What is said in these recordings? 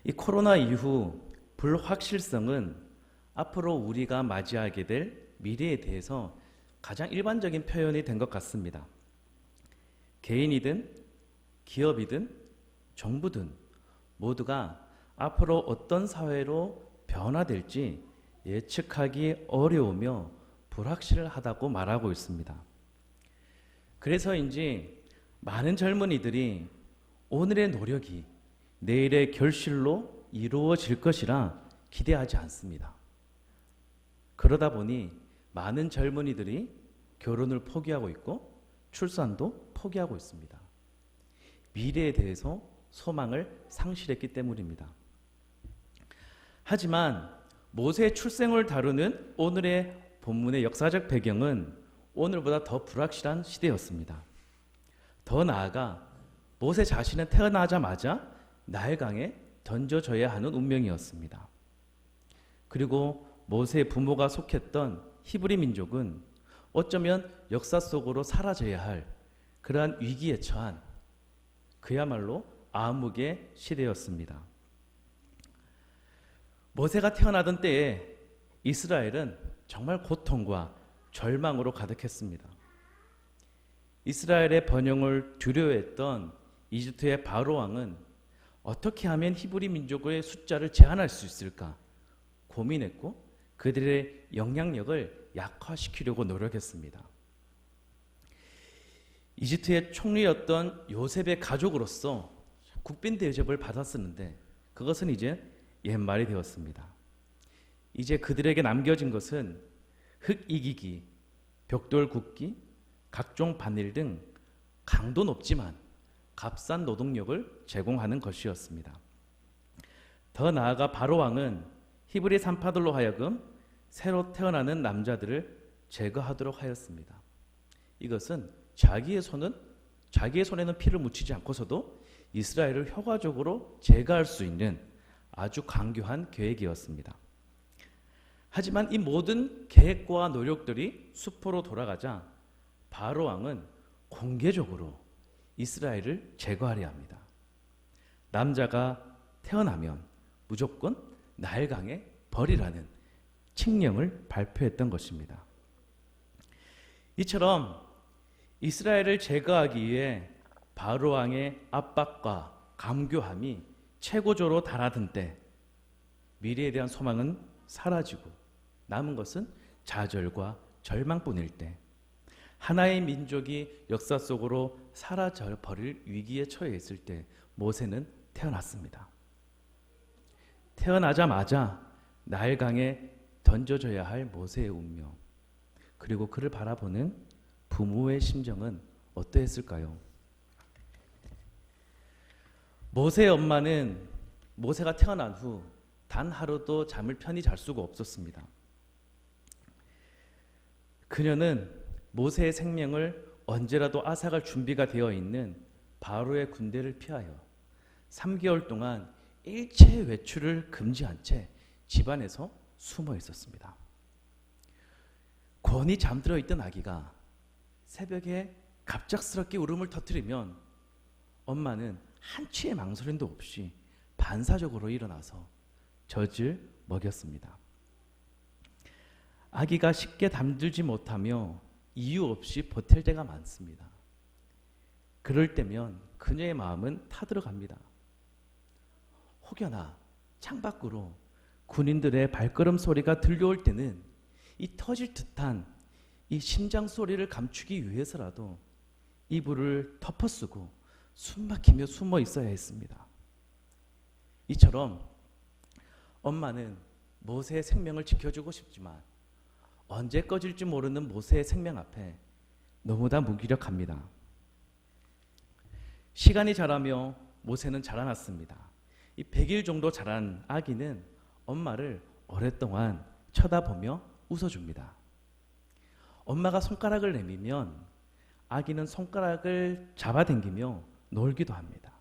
이 코로나 이후 불확실성은 앞으로 우리가 맞이하게 될 미래에 대해서 가장 일반적인 표현이 된 것 같습니다. 개인이든 기업이든 정부든 모두가 앞으로 어떤 사회로 변화될지 예측하기 어려우며 불확실하다고 말하고 있습니다. 그래서인지 많은 젊은이들이 오늘의 노력이 내일의 결실로 이루어질 것이라 기대하지 않습니다. 그러다 보니 많은 젊은이들이 결혼을 포기하고 있고 출산도 포기하고 있습니다. 미래에 대해서 소망을 상실했기 때문입니다. 하지만 모세의 출생을 다루는 오늘의 본문의 역사적 배경은 오늘보다 더 불확실한 시대였습니다. 더 나아가 모세 자신은 태어나자마자 나일강에 던져져야 하는 운명이었습니다. 그리고 모세의 부모가 속했던 히브리 민족은 어쩌면 역사 속으로 사라져야 할 그러한 위기에 처한 그야말로 암흑의 시대였습니다. 모세가 태어나던 때에 이스라엘은 정말 고통과 절망으로 가득했습니다. 이스라엘의 번영을 두려워했던 이집트의 바로 왕은 어떻게 하면 히브리 민족의 숫자를 제한할 수 있을까 고민했고 그들의 영향력을 약화시키려고 노력했습니다. 이집트의 총리였던 요셉의 가족으로서 국빈 대접을 받았었는데 그것은 이제 옛말이 되었습니다. 이제 그들에게 남겨진 것은 흙 이기기, 벽돌 굽기, 각종 밭일 등 강도 높지만 값싼 노동력을 제공하는 것이었습니다. 더 나아가 바로 왕은 히브리 산파들로 하여금 새로 태어나는 남자들을 제거하도록 하였습니다. 이것은 자기의 손에는 피를 묻히지 않고서도 이스라엘을 효과적으로 제거할 수 있는 아주 강교한 계획이었습니다. 하지만 이 모든 계획과 노력들이 수포로 돌아가자 바로 왕은 공개적으로 이스라엘을 제거하려 합니다. 남자가 태어나면 무조건 나일강에 버리라는 칙령을 발표했던 것입니다. 이처럼 이스라엘을 제거하기 위해 바로 왕의 압박과 감교함이 최고조로 달하던 때 미래에 대한 소망은 사라지고 남은 것은 좌절과 절망뿐일 때 하나의 민족이 역사 속으로 사라져 버릴 위기에 처해 있을 때 모세는 태어났습니다. 태어나자마자 나일강에 던져져야 할 모세의 운명, 그리고 그를 바라보는 부모의 심정은 어떠했을까요? 모세의 엄마는 모세가 태어난 후 단 하루도 잠을 편히 잘 수가 없었습니다. 그녀는 모세의 생명을 언제라도 앗아갈 준비가 되어 있는 바로의 군대를 피하여 3개월 동안 일체 외출을 금지한 채 집안에서 숨어 있었습니다. 곤히 잠들어 있던 아기가 새벽에 갑작스럽게 울음을 터뜨리면 엄마는 한치의 망설임도 없이 반사적으로 일어나서 젖을 먹였습니다. 아기가 쉽게 잠들지 못하며 이유 없이 버틸 때가 많습니다. 그럴 때면 그녀의 마음은 타들어갑니다. 혹여나 창밖으로 군인들의 발걸음 소리가 들려올 때는 이 터질 듯한 이 심장 소리를 감추기 위해서라도 이불을 덮어쓰고 숨막히며 숨어 있어야 했습니다. 이처럼 엄마는 모세의 생명을 지켜주고 싶지만 언제 꺼질지 모르는 모세의 생명 앞에 너무나 무기력합니다. 시간이 자라며 모세는 자라났습니다. 이 100일 정도 자란 아기는 엄마를 오랫동안 쳐다보며 웃어줍니다. 엄마가 손가락을 내밀면 아기는 손가락을 잡아당기며 놀기도 합니다.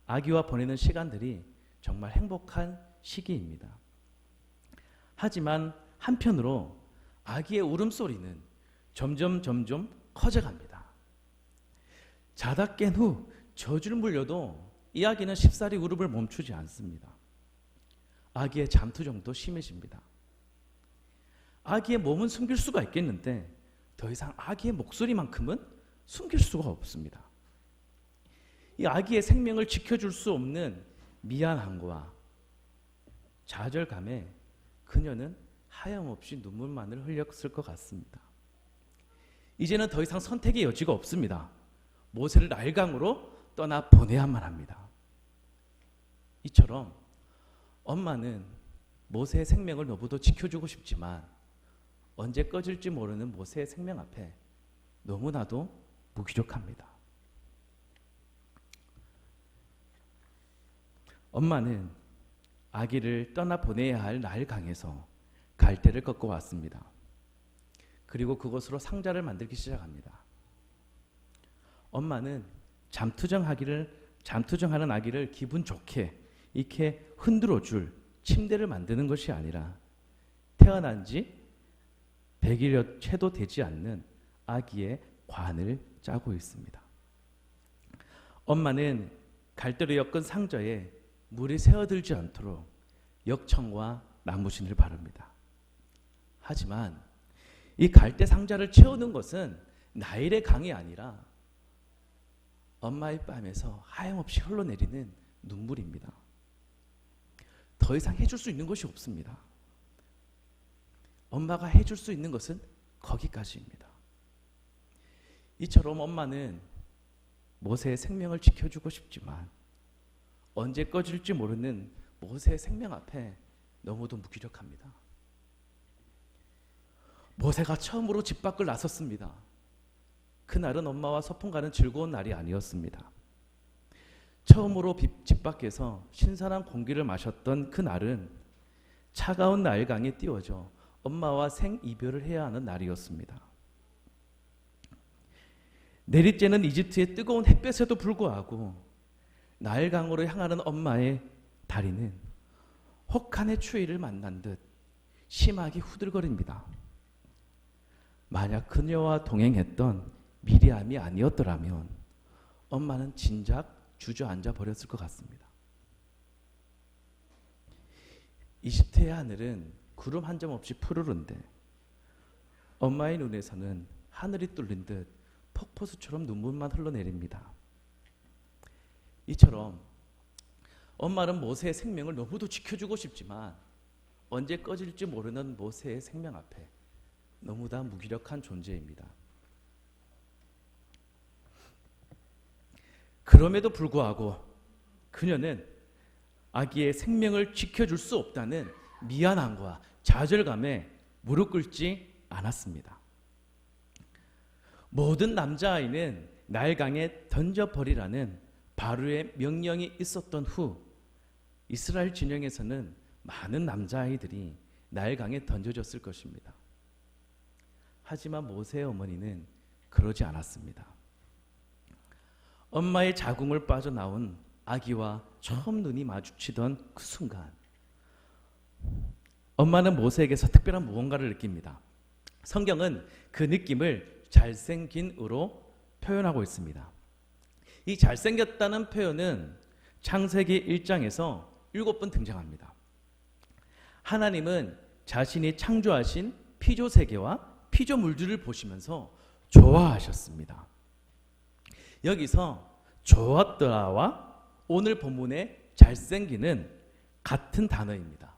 아기와 보내는 시간들이 정말 행복한 시기입니다. 하지만 한편으로 아기의 울음소리는 점점 커져갑니다. 자다 깬 후 젖을 물려도 이 아기는 쉽사리 울음을 멈추지 않습니다. 아기의 잠투정도 심해집니다. 아기의 몸은 숨길 수가 있겠는데 더 이상 아기의 목소리만큼은 숨길 수가 없습니다. 이 아기의 생명을 지켜줄 수 없는 미안함과 좌절감에 그녀는 하염없이 눈물만을 흘렸을 것 같습니다. 이제는 더 이상 선택의 여지가 없습니다. 모세를 나일강으로 떠나 보내야만 합니다. 이처럼 엄마는 모세의 생명을 너무도 지켜주고 싶지만 언제 꺼질지 모르는 모세의 생명 앞에 너무나도 무기력합니다. 엄마는 아기를 떠나 보내야 할 나일강에서 갈대를 꺾어 왔습니다. 그리고 그곳으로 상자를 만들기 시작합니다. 엄마는 잠투정하는 아기를 기분 좋게 이렇게 흔들어줄 침대를 만드는 것이 아니라 태어난 지 100일 채도 되지 않는 아기의 관을 짜고 있습니다. 엄마는 갈대로 엮은 상자에 물이 새어들지 않도록 역청과 나무신을 바릅니다. 하지만 이 갈대 상자를 채우는 것은 나일의 강이 아니라 엄마의 뺨에서 하염없이 흘러내리는 눈물입니다. 더 이상 해줄 수 있는 것이 없습니다. 엄마가 해줄 수 있는 것은 거기까지입니다. 이처럼 엄마는 모세의 생명을 지켜주고 싶지만 언제 꺼질지 모르는 모세의 생명 앞에 너무도 무기력합니다. 모세가 처음으로 집 밖을 나섰습니다. 그날은 엄마와 소풍 가는 즐거운 날이 아니었습니다. 처음으로 집 밖에서 신선한 공기를 마셨던 그날은 차가운 나일강에 띄워져 엄마와 생이별을 해야 하는 날이었습니다. 내리쬐는 이집트의 뜨거운 햇볕에도 불구하고 나일강으로 향하는 엄마의 다리는 혹한의 추위를 만난 듯 심하게 후들거립니다. 만약 그녀와 동행했던 미리암이 아니었더라면 엄마는 진작 주저앉아 버렸을 것 같습니다. 이집트의 하늘은 구름 한 점 없이 푸르른데 엄마의 눈에서는 하늘이 뚫린 듯 폭포수처럼 눈물만 흘러내립니다. 이처럼 엄마는 모세의 생명을 너무도 지켜주고 싶지만 언제 꺼질지 모르는 모세의 생명 앞에 너무나 무기력한 존재입니다. 그럼에도 불구하고 그녀는 아기의 생명을 지켜줄 수 없다는 미안함과 좌절감에 무릎 꿇지 않았습니다. 모든 남자아이는 나일강에 던져버리라는 바로의 명령이 있었던 후 이스라엘 진영에서는 많은 남자아이들이 나일강에 던져졌을 것입니다. 하지만 모세의 어머니는 그러지 않았습니다. 엄마의 자궁을 빠져나온 아기와 처음 눈이 마주치던 그 순간 엄마는 모세에게서 특별한 무언가를 느낍니다. 성경은 그 느낌을 잘생긴으로 표현하고 있습니다. 이 잘생겼다는 표현은 창세기 1장에서 7번 등장합니다. 하나님은 자신이 창조하신 피조 세계와 피조물들을 보시면서 좋아하셨습니다. 여기서 좋았더라와 오늘 본문의 잘생기는 같은 단어입니다.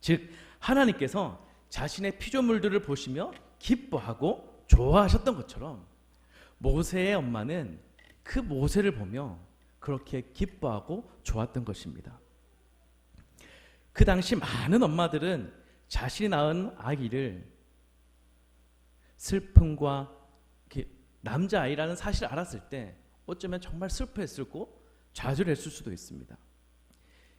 즉 하나님께서 자신의 피조물들을 보시며 기뻐하고 좋아하셨던 것처럼 모세의 엄마는 그 모세를 보며 그렇게 기뻐하고 좋았던 것입니다. 그 당시 많은 엄마들은 자신이 낳은 아기를 슬픔과 남자아이라는 사실을 알았을 때 어쩌면 정말 슬퍼했을 고 좌절했을 수도 있습니다.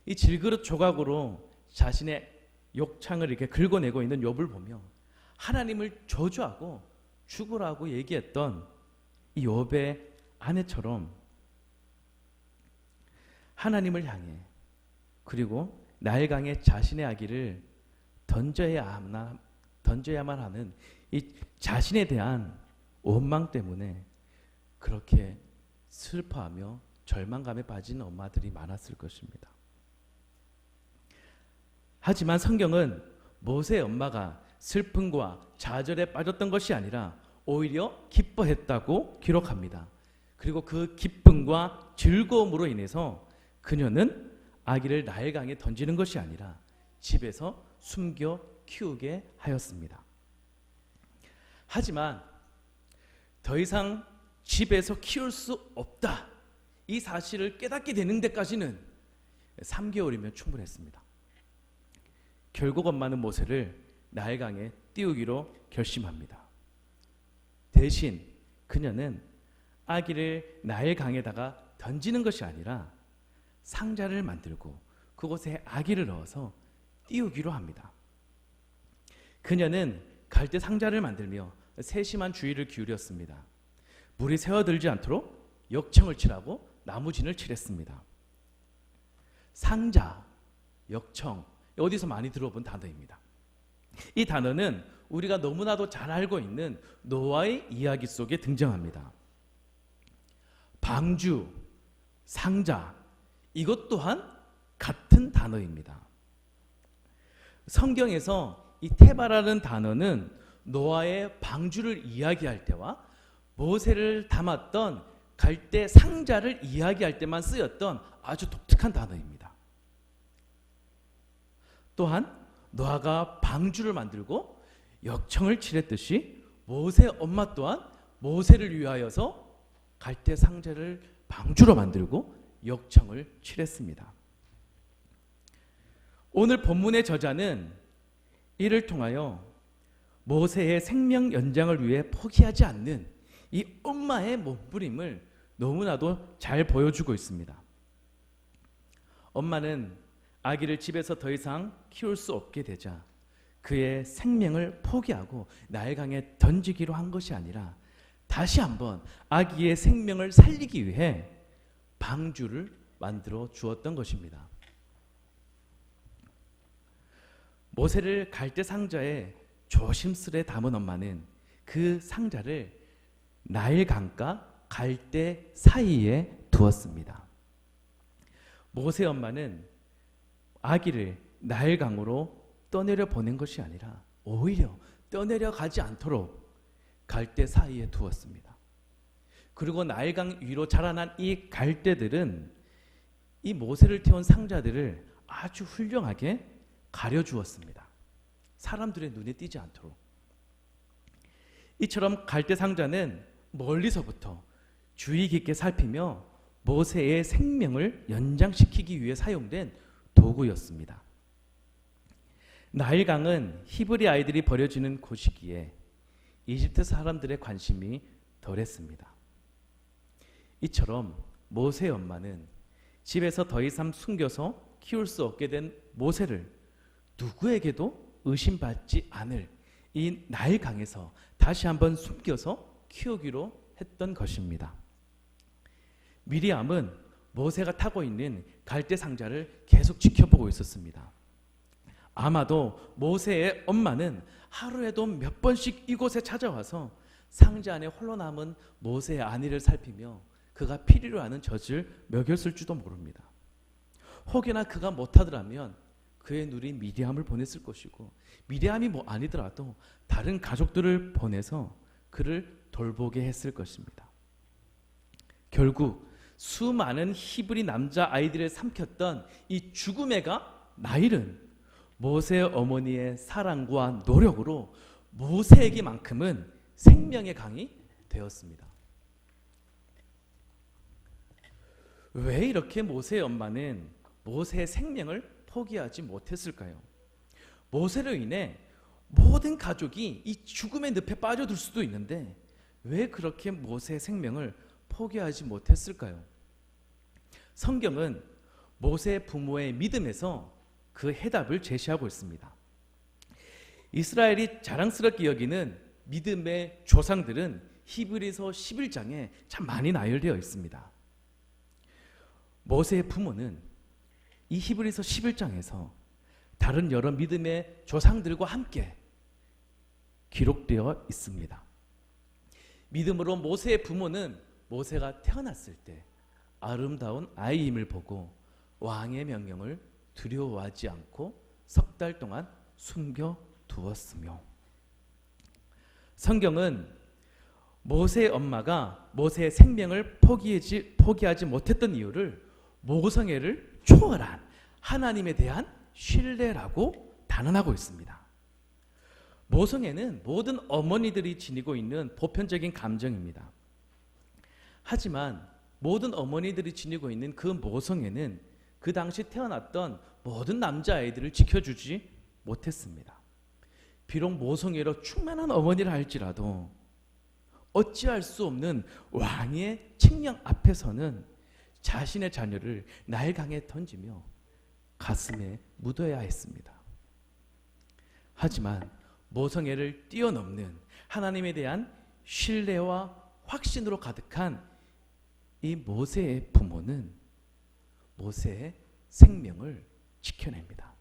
이 질그릇 조각으로 자신의 욕창을 이렇게 긁어내고 있는 욥을 보며 하나님을 저주하고 죽으라고 얘기했던 이 욥의 아내처럼 하나님을 향해 그리고 나일강에 자신의 아기를 던져야만 하는 이 자신에 대한 원망 때문에 그렇게 슬퍼하며 절망감에 빠진 엄마들이 많았을 것입니다. 하지만 성경은 모세의 엄마가 슬픔과 좌절에 빠졌던 것이 아니라 오히려 기뻐했다고 기록합니다. 그리고 그 기쁨과 즐거움으로 인해서 그녀는 아기를 나일강에 던지는 것이 아니라 집에서 숨겨 키우게 하였습니다. 하지만 더 이상 집에서 키울 수 없다, 이 사실을 깨닫게 되는 데까지는 3개월이면 충분했습니다. 결국 엄마는 모세를 나일강에 띄우기로 결심합니다. 대신 그녀는 아기를 나일강에다가 던지는 것이 아니라 상자를 만들고 그곳에 아기를 넣어서 띄우기로 합니다. 그녀는 갈대 상자를 만들며 세심한 주의를 기울였습니다. 물이 새어들지 않도록 역청을 칠하고 나무진을 칠했습니다. 상자, 역청, 어디서 많이 들어본 단어입니다. 이 단어는 우리가 너무나도 잘 알고 있는 노아의 이야기 속에 등장합니다. 방주, 상자, 이것 또한 같은 단어입니다. 성경에서 이 테바라는 단어는 노아의 방주를 이야기할 때와 모세를 담았던 갈대 상자를 이야기할 때만 쓰였던 아주 독특한 단어입니다. 또한 노아가 방주를 만들고 역청을 칠했듯이 모세 엄마 또한 모세를 위하여서 갈대 상자를 방주로 만들고 역청을 칠했습니다. 오늘 본문의 저자는 이를 통하여 모세의 생명 연장을 위해 포기하지 않는 이 엄마의 몸부림을 너무나도 잘 보여주고 있습니다. 엄마는 아기를 집에서 더 이상 키울 수 없게 되자 그의 생명을 포기하고 나일강에 던지기로 한 것이 아니라 다시 한번 아기의 생명을 살리기 위해 방주를 만들어 주었던 것입니다. 모세를 갈대 상자에 조심스레 담은 엄마는 그 상자를 나일강과 갈대 사이에 두었습니다. 모세 엄마는 아기를 나일강으로 떠내려 보낸 것이 아니라 오히려 떠내려 가지 않도록 갈대 사이에 두었습니다. 그리고 나일강 위로 자라난 이 갈대들은 이 모세를 태운 상자들을 아주 훌륭하게 가려주었습니다. 사람들의 눈에 띄지 않도록. 이처럼 갈대 상자는 멀리서부터 주의 깊게 살피며 모세의 생명을 연장시키기 위해 사용된 도구였습니다. 나일강은 히브리 아이들이 버려지는 곳이기에 이집트 사람들의 관심이 덜했습니다. 이처럼 모세의 엄마는 집에서 더 이상 숨겨서 키울 수 없게 된 모세를 누구에게도 의심받지 않을 이 나일강에서 다시 한번 숨겨서 키우기로 했던 것입니다. 미리암은 모세가 타고 있는 갈대 상자를 계속 지켜보고 있었습니다. 아마도 모세의 엄마는 하루에도 몇 번씩 이곳에 찾아와서 상자 안에 홀로 남은 모세의 안위를 살피며 그가 필요로 하는 젖을 먹였을지도 모릅니다. 혹여나 그가 못하더라면 그의 누리 미리암을 보냈을 것이고, 미리암이 아니더라도 다른 가족들을 보내서 그를 돌보게 했을 것입니다. 결국 수많은 히브리 남자 아이들을 삼켰던 이 죽음의 가 나일은 모세 어머니의 사랑과 노력으로 모세에게만큼은 생명의 강이 되었습니다. 왜 이렇게 모세의 엄마는 모세의 생명을 포기하지 못했을까요? 모세로 인해 모든 가족이 이 죽음의 늪에 빠져들 수도 있는데 왜 그렇게 모세의 생명을 포기하지 못했을까요? 성경은 모세 부모의 믿음에서 그 해답을 제시하고 있습니다. 이스라엘이 자랑스럽게 여기는 믿음의 조상들은 히브리서 11장에 참 많이 나열되어 있습니다. 모세의 부모는 이 히브리서 11장에서 다른 여러 믿음의 조상들과 함께 기록되어 있습니다. 믿음으로 모세의 부모는 모세가 태어났을 때 아름다운 아이임을 보고 왕의 명령을 두려워하지 않고 석 달 동안 숨겨두었으며, 성경은 모세의 엄마가 모세의 생명을 포기하지 못했던 이유를 모성애를 초월한 하나님에 대한 신뢰라고 단언하고 있습니다. 모성애는 모든 어머니들이 지니고 있는 보편적인 감정입니다. 하지만 모든 어머니들이 지니고 있는 그 모성애는 그 당시 태어났던 모든 남자아이들을 지켜주지 못했습니다. 비록 모성애로 충만한 어머니라 할지라도 어찌할 수 없는 왕의 칙령 앞에서는 자신의 자녀를 날강에 던지며 가슴에 묻어야 했습니다. 하지만 모성애를 뛰어넘는 하나님에 대한 신뢰와 확신으로 가득한 이 모세의 부모는 모세의 생명을 지켜냅니다.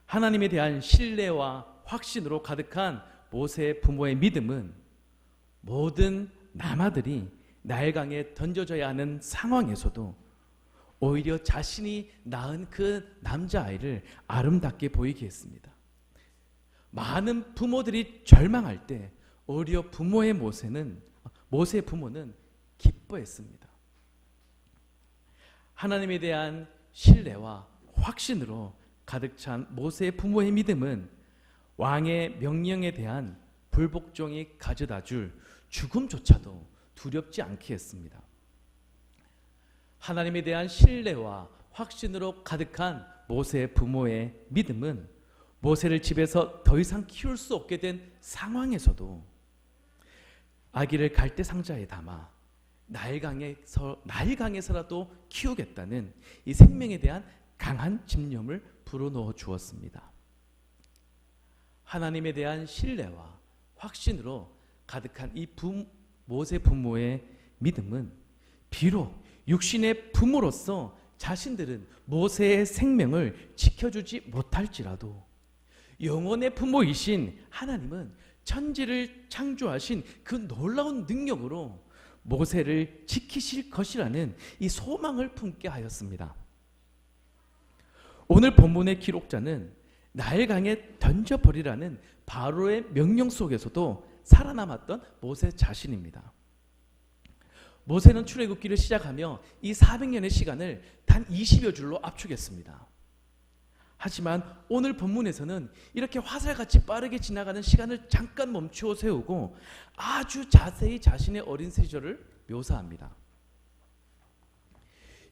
하나님에 대한 신뢰와 확신으로 가득한 모세의 부모의 믿음은 모든 남아들이 나일강에 던져져야 하는 상황에서도 오히려 자신이 낳은 그 남자아이를 아름답게 보이게 했습니다. 많은 부모들이 절망할 때 오히려 모세의 부모는 기뻐했습니다. 하나님에 대한 신뢰와 확신으로 가득 찬 모세의 부모의 믿음은 왕의 명령에 대한 불복종이 가져다 줄 죽음조차도 두렵지 않게 했습니다. 하나님에 대한 신뢰와 확신으로 가득한 모세의 부모의 믿음은 모세를 집에서 더 이상 키울 수 없게 된 상황에서도 아기를 갈대 상자에 담아 나일강에서라도 키우겠다는 이 생명에 대한 강한 집념을 불어넣어 주었습니다. 하나님에 대한 신뢰와 확신으로 가득한 이 모세 부모의 믿음은 비록 육신의 부모로서 자신들은 모세의 생명을 지켜주지 못할지라도 영혼의 부모이신 하나님은 천지를 창조하신 그 놀라운 능력으로 모세를 지키실 것이라는 이 소망을 품게 하였습니다. 오늘 본문의 기록자는 나일강에 던져버리라는 바로의 명령 속에서도 살아남았던 모세 자신입니다. 모세는 출애굽기를 시작하며 이 400년의 시간을 단 20여 줄로 압축했습니다. 하지만 오늘 본문에서는 이렇게 화살같이 빠르게 지나가는 시간을 잠깐 멈추어 세우고 아주 자세히 자신의 어린 시절을 묘사합니다.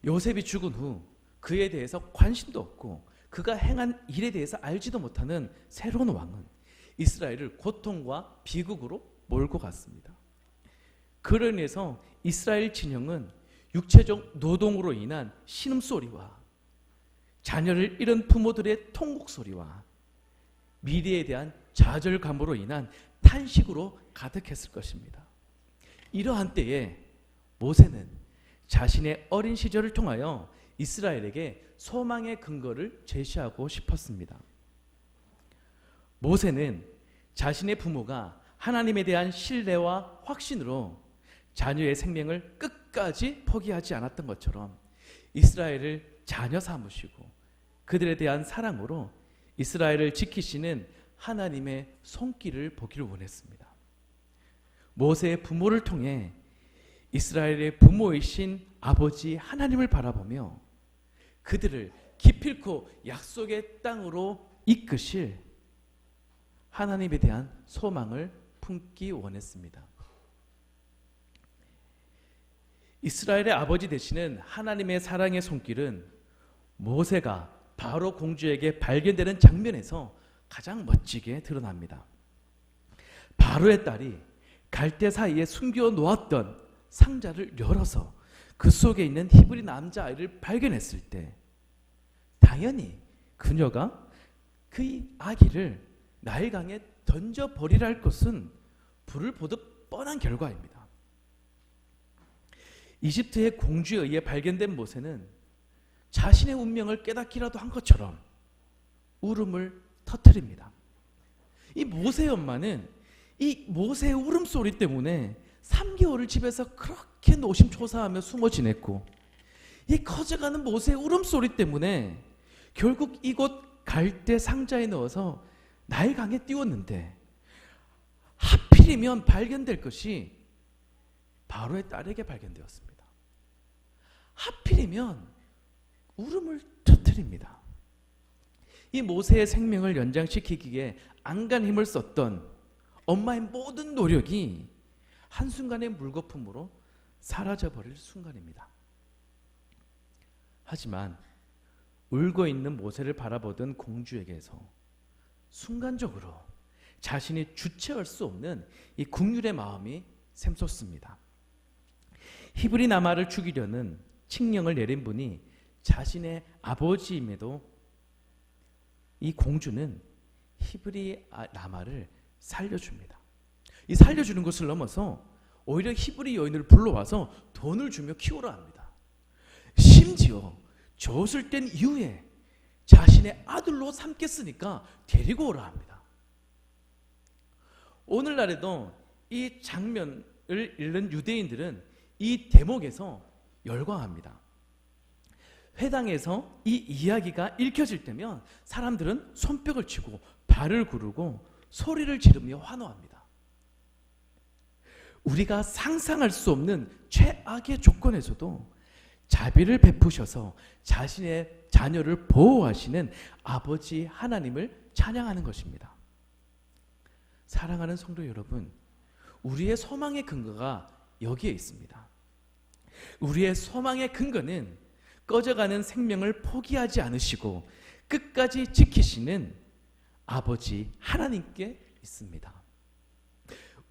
요셉이 죽은 후 그에 대해서 관심도 없고 그가 행한 일에 대해서 알지도 못하는 새로운 왕은 이스라엘을 고통과 비극으로 몰고 갔습니다. 그로 인해서 이스라엘 진영은 육체적 노동으로 인한 신음소리와 자녀를 잃은 부모들의 통곡소리와 미래에 대한 좌절감으로 인한 탄식으로 가득했을 것입니다. 이러한 때에 모세는 자신의 어린 시절을 통하여 이스라엘에게 소망의 근거를 제시하고 싶었습니다. 모세는 자신의 부모가 하나님에 대한 신뢰와 확신으로 자녀의 생명을 끝까지 포기하지 않았던 것처럼 이스라엘을 자녀 삼으시고 그들에 대한 사랑으로 이스라엘을 지키시는 하나님의 손길을 보기를 원했습니다. 모세의 부모를 통해 이스라엘의 부모이신 아버지 하나님을 바라보며 그들을 기필코 약속의 땅으로 이끄실 하나님에 대한 소망을 품기 원했습니다. 이스라엘의 아버지 되시는 하나님의 사랑의 손길은 모세가 바로 공주에게 발견되는 장면에서 가장 멋지게 드러납니다. 바로의 딸이 갈대 사이에 숨겨 놓았던 상자를 열어서 그 속에 있는 히브리 남자아이를 발견했을 때 당연히 그녀가 그 아기를 나일강에 던져버리라 할 것은 불을 보듯 뻔한 결과입니다. 이집트의 공주에 의해 발견된 모세는 자신의 운명을 깨닫기라도 한 것처럼 울음을 터뜨립니다. 이 모세의 엄마는 이 모세의 울음소리 때문에 3개월을 집에서 그렇게 그렇게 노심초사하며 숨어 지냈고, 이 커져가는 모세의 울음소리 때문에 결국 이곳 갈대 상자에 넣어서 나일강에 띄웠는데, 하필이면 발견될 것이 바로의 딸에게 발견되었습니다. 하필이면 울음을 터뜨립니다. 이 모세의 생명을 연장시키기에 안간 힘을 썼던 엄마의 모든 노력이 한순간의 물거품으로 사라져버릴 순간입니다. 하지만 울고 있는 모세를 바라보던 공주에게서 순간적으로 자신이 주체할 수 없는 이 국률의 마음이 샘솟습니다. 히브리 나마를 죽이려는 칙령을 내린 분이 자신의 아버지임에도 이 공주는 히브리 나마를 살려줍니다. 이 살려주는 것을 넘어서 오히려 히브리 여인을 불러와서 돈을 주며 키우라 합니다. 심지어 젖을 뗀 이후에 자신의 아들로 삼겠으니까 데리고 오라 합니다. 오늘날에도 이 장면을 읽는 유대인들은 이 대목에서 열광합니다. 회당에서 이 이야기가 읽혀질 때면 사람들은 손뼉을 치고 발을 구르고 소리를 지르며 환호합니다. 우리가 상상할 수 없는 최악의 조건에서도 자비를 베푸셔서 자신의 자녀를 보호하시는 아버지 하나님을 찬양하는 것입니다. 사랑하는 성도 여러분, 우리의 소망의 근거가 여기에 있습니다. 우리의 소망의 근거는 꺼져가는 생명을 포기하지 않으시고 끝까지 지키시는 아버지 하나님께 있습니다.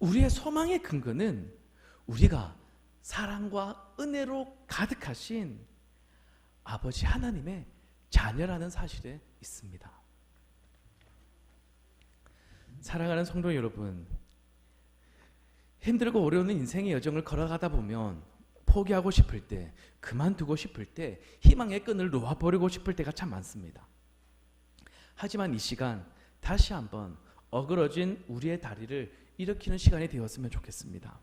우리의 소망의 근거는 우리가 사랑과 은혜로 가득하신 아버지 하나님의 자녀라는 사실에 있습니다. 사랑하는 성도 여러분, 힘들고 어려운 인생의 여정을 걸어가다 보면 포기하고 싶을 때, 그만두고 싶을 때, 희망의 끈을 놓아버리고 싶을 때가 참 많습니다. 하지만 이 시간 다시 한번 어그러진 우리의 다리를 일으키는 시간이 되었으면 좋겠습니다.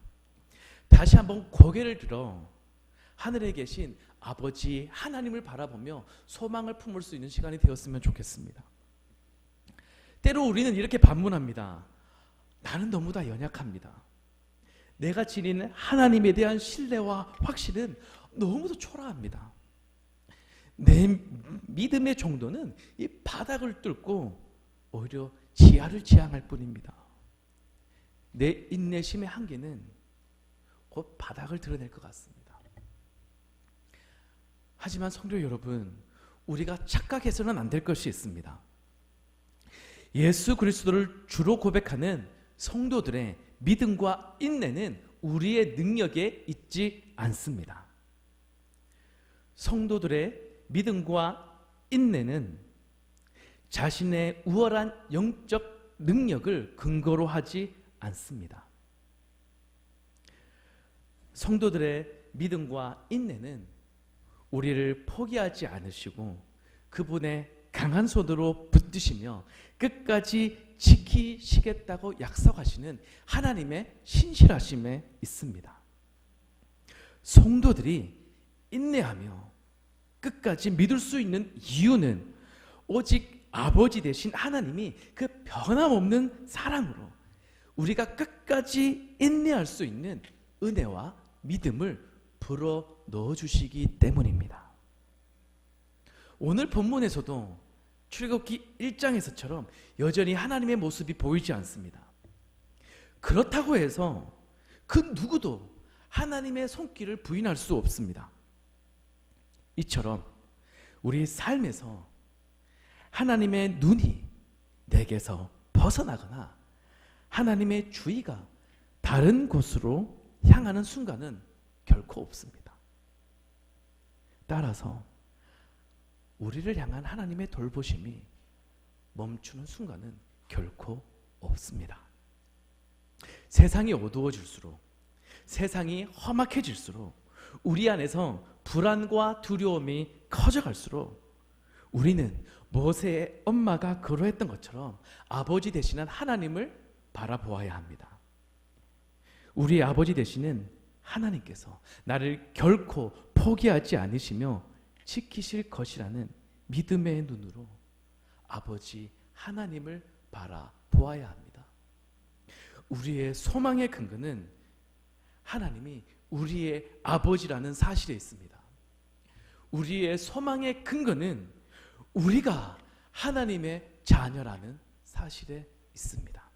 다시 한번 고개를 들어 하늘에 계신 아버지 하나님을 바라보며 소망을 품을 수 있는 시간이 되었으면 좋겠습니다. 때로 우리는 이렇게 반문합니다. 나는 너무 다 연약합니다. 내가 지닌 하나님에 대한 신뢰와 확신은 너무도 초라합니다. 내 믿음의 정도는 이 바닥을 뚫고 오히려 지하를 지향할 뿐입니다. 내 인내심의 한계는 곧 바닥을 드러낼 것 같습니다. 하지만 성도 여러분, 우리가 착각해서는 안 될 것이 있습니다. 예수 그리스도를 주로 고백하는 성도들의 믿음과 인내는 우리의 능력에 있지 않습니다. 성도들의 믿음과 인내는 자신의 우월한 영적 능력을 근거로 하지 않습니다. 성도들의 믿음과 인내는 우리를 포기하지 않으시고 그분의 강한 손으로 붙드시며 끝까지 지키시겠다고 약속하시는 하나님의 신실하심에 있습니다. 성도들이 인내하며 끝까지 믿을 수 있는 이유는 오직 아버지 되신 하나님이 그 변함없는 사랑으로 우리가 끝까지 인내할 수 있는 은혜와 믿음을 불어 넣어주시기 때문입니다. 오늘 본문에서도 출애굽기 1장에서처럼 여전히 하나님의 모습이 보이지 않습니다. 그렇다고 해서 그 누구도 하나님의 손길을 부인할 수 없습니다. 이처럼 우리 삶에서 하나님의 눈이 내게서 벗어나거나 하나님의 주의가 다른 곳으로 향하는 순간은 결코 없습니다. 따라서 우리를 향한 하나님의 돌보심이 멈추는 순간은 결코 없습니다. 세상이 어두워질수록, 세상이 험악해질수록, 우리 안에서 불안과 두려움이 커져갈수록 우리는 모세의 엄마가 그러했던 것처럼 아버지 되시는 하나님을 바라보아야 합니다. 우리의 아버지 되시는 하나님께서 나를 결코 포기하지 않으시며 지키실 것이라는 믿음의 눈으로 아버지 하나님을 바라보아야 합니다. 우리의 소망의 근거는 하나님이 우리의 아버지라는 사실에 있습니다. 우리의 소망의 근거는 우리가 하나님의 자녀라는 사실에 있습니다.